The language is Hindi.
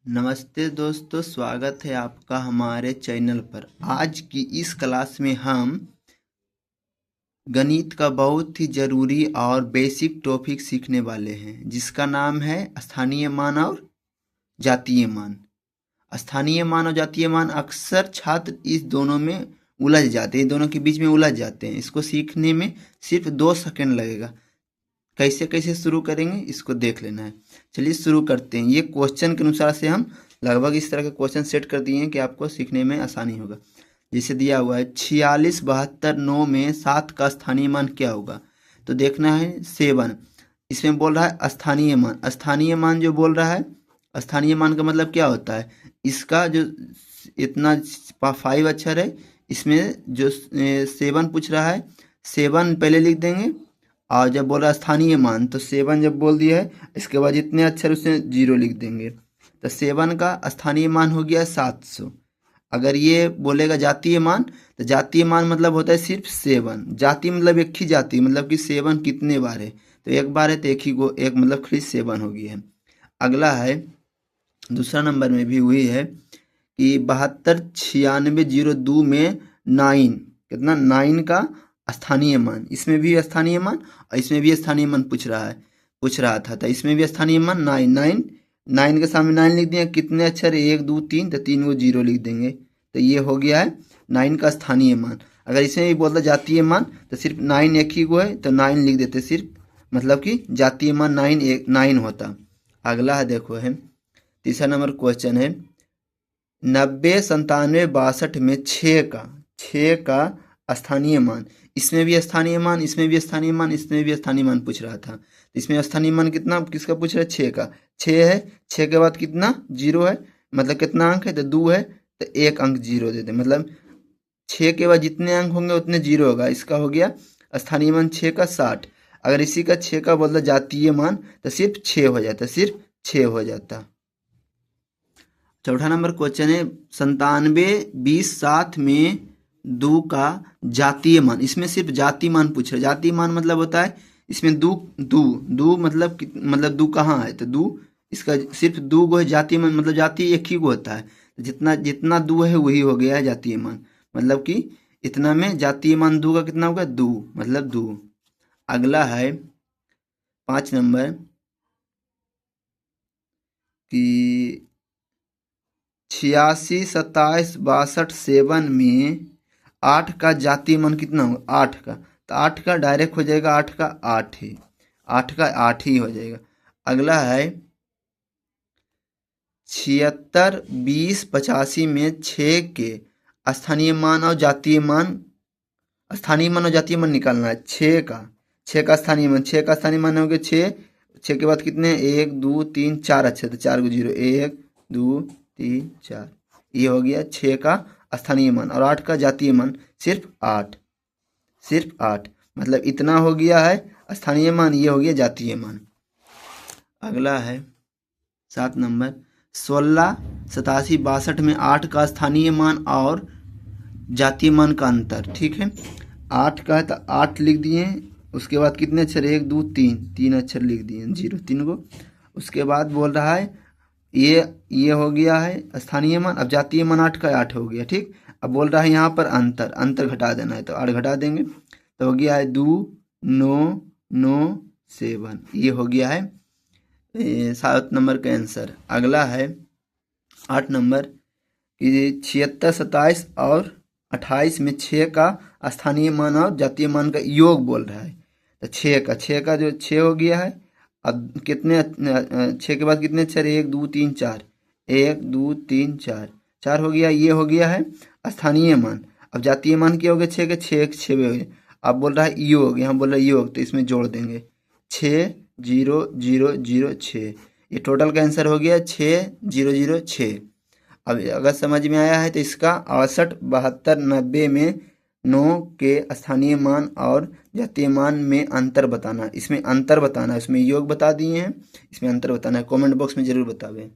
नमस्ते दोस्तों, स्वागत है आपका हमारे चैनल पर। आज की इस क्लास में हम गणित का बहुत ही ज़रूरी और बेसिक टॉपिक सीखने वाले हैं, जिसका नाम है स्थानीय मान और जातीय मान। स्थानीय मान और जातीय मान अक्सर छात्र इस दोनों में उलझ जाते हैं, दोनों के बीच में उलझ जाते हैं। इसको सीखने में सिर्फ 2 सेकंड लगेगा। कैसे कैसे शुरू करेंगे इसको देख लेना है। चलिए शुरू करते हैं। ये क्वेश्चन के अनुसार से हम लगभग इस तरह के क्वेश्चन सेट कर दिए हैं कि आपको सीखने में आसानी होगा। जैसे दिया हुआ है 46, 72, 9 में 7 का स्थानीय मान क्या होगा। तो देखना है 7। इसमें बोल रहा है स्थानीय मान। स्थानीय मान जो बोल रहा है, स्थानीय मान का मतलब क्या होता है, इसका जो इतना 5 अक्षर है, इसमें जो 7 पूछ रहा है, 7 पहले लिख देंगे। और जब बोला स्थानीय मान तो 7 जब बोल दिया है, इसके बाद जितने अक्षर उसमें 0 लिख देंगे। तो 7 का स्थानीय मान हो गया 700। अगर ये बोलेगा जातीय मान, तो जातीय मान मतलब होता है सिर्फ 7। जाति मतलब एक ही जाति, मतलब कि 7 कितने बार है, तो एक बार है तो एक ही को एक मतलब खाली 7 हो गया है। अगला है दूसरा नंबर में भी हुई है कि 72, 96, 02 में 9 कितना, 9 का स्थानीय मान। इसमें भी स्थानीय मान और इसमें भी स्थानीय मान पूछ रहा था। तो इसमें भी स्थानीय मान 9 के सामने 9 लिख दिया। कितने अक्षर है, 1 2 3, तो 3 को 0 लिख देंगे। तो ये हो गया है 9 का स्थानीय मान। अगर इसमें भी बोलता जातीय मान तो सिर्फ 9 एक ही को है, तो 9 लिख देते सिर्फ, मतलब कि जातीय मान 9 होता। अगला है, देखो है तीसरा नंबर क्वेश्चन है 90, 97, 62 में 6 का स्थानीय मान। इसमें भी स्थानीय मान, इसमें भी स्थानीय मान, इसमें भी स्थानीय मान पूछ रहा था। इसमें स्थानीय मान कितना, किसका पूछ रहा है, 6 का। 6 है, 6 के बाद कितना 0 है, मतलब कितना अंक है, तो 2 है, तो 1 अंक 0 देते। मतलब 6 के बाद जितने अंक होंगे उतने 0 होगा। इसका हो गया स्थानीय मान 6 का 60। अगर इसी का 6 का बदला जातीय मान तो सिर्फ 6 हो जाता, सिर्फ 6 हो जाता। चौथा नंबर क्वेश्चन है 97, 20, 7 में 2 का जातीय मान। इसमें सिर्फ जातीय मान पूछ रहे। जातीय मान मतलब होता है इसमें दू मतलब दू कहाँ है, तो दू इसका सिर्फ 2 गो है जातीय मान, मतलब जातीय एक ही गो होता है। जितना दू है वही हो गया है जातीय मान, मतलब कि इतना में जातीय मान 2 का कितना होगा, 2 मतलब 2। अगला है 5 नंबर कि 86, 27, 62, 7 में 8 का जातीय मान कितना होगा, 8 का। तो 8 का डायरेक्ट हो जाएगा, 8 का 8 ही, 8 का 8 ही हो जाएगा। अगला है 76, 20, 85 में 6 के स्थानीय मान और जातीय मान, स्थानीय मान और जातीय मान निकालना है। 6 का स्थानीय मान, 6 का स्थानीय मान हो गया 6। 6 के बाद कितने, 1 2 3 4 अच्छे, तो 4 को 0, 1 2 3 4, ये हो गया 6 का स्थानीय मान। और 8 का जातीय मान सिर्फ 8, मतलब इतना हो गया है स्थानीय मान, ये हो गया जातीय मान। अगला है 7 नंबर 16, 87, 62 में 8 का स्थानीय मान और जातीय मान का अंतर। ठीक है, 8 का है तो 8 लिख दिए। उसके बाद कितने अक्षर, 1 2 3 अक्षर लिख दिए, 0 3 को। उसके बाद बोल रहा है ये हो गया है स्थानीय मान। अब जातीय मान 8 का 8 हो गया। ठीक, अब बोल रहा है यहाँ पर अंतर घटा देना है, तो 8 घटा देंगे, तो हो गया है 2 9 9 7। ये हो गया है 7 नंबर का आंसर। अगला है 8 नंबर कि 76, 27 और 28 में 6 का स्थानीय मान और जातीय मान का योग बोल रहा है। तो 6 का जो 6 हो गया है। अब कितने 6 के बाद कितने अक्षर, 1 2 3 4, 1 2 3 4 हो गया। ये हो गया है स्थानीय मान। अब जातीय मान क्या हो गया, 6 के 6 हो गए। अब बोल रहा है योग, यहाँ बोल रहा है योग, तो इसमें जोड़ देंगे 6 0 0 0 6। ये टोटल का आंसर हो गया 6 0 0 6। अब अगर समझ में आया है तो इसका 68, 72, 90 में 9 के स्थानीय मान और जातीय मान में अंतर बताना। इसमें अंतर बताना, इसमें योग बता दिए हैं, इसमें अंतर बताना है। कमेंट बॉक्स में ज़रूर बतावें।